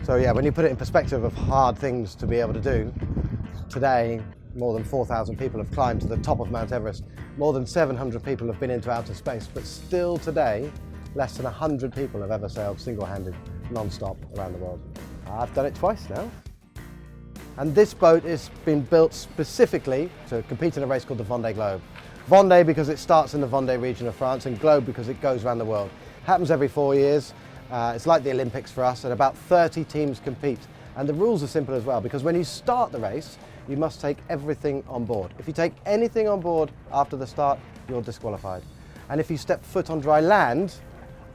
So yeah, when you put it in perspective of hard things to be able to do, today more than 4,000 people have climbed to the top of Mount Everest. More than 700 people have been into outer space, but still today, less than 100 people have ever sailed single-handed, non-stop around the world. I've done it twice now. And this boat has been built specifically to compete in a race called the Vendée Globe. Vendée because it starts in the Vendée region of France, and Globe because it goes around the world. Happens every 4 years. It's like the Olympics for us, and about 30 teams compete. And the rules are simple as well, because when you start the race, you must take everything on board. If you take anything on board after the start, you're disqualified. And if you step foot on dry land,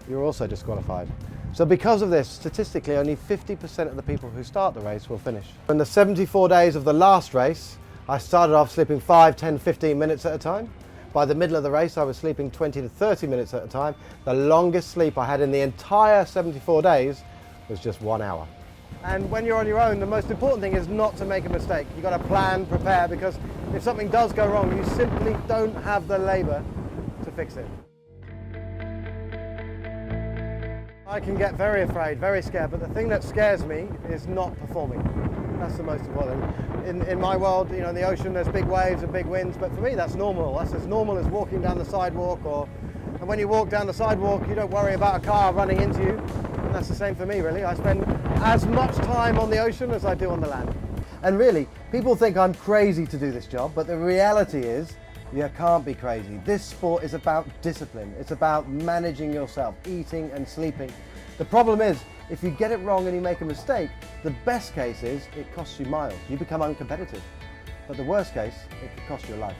you're also disqualified. So because of this, statistically, only 50% of the people who start the race will finish. In the 74 days of the last race, I started off sleeping 5, 10, 15 minutes at a time. By the middle of the race, I was sleeping 20 to 30 minutes at a time. The longest sleep I had in the entire 74 days was just 1 hour. And when you're on your own, the most important thing is not to make a mistake. You've got to plan, prepare, because if something does go wrong, you simply don't have the labor to fix it. I can get very afraid, very scared, but the thing that scares me is not performing. That's the most important. In my world, you know, in the ocean there's big waves and big winds, but for me that's normal. That's as normal as walking down the sidewalk, and when you walk down the sidewalk you don't worry about a car running into you. And that's the same for me really. I spend as much time on the ocean as I do on the land. And really, people think I'm crazy to do this job, but the reality is you can't be crazy. This sport is about discipline. It's about managing yourself, eating and sleeping. The problem is, if you get it wrong and you make a mistake, the best case is it costs you miles. You become uncompetitive. But the worst case, it could cost you your life.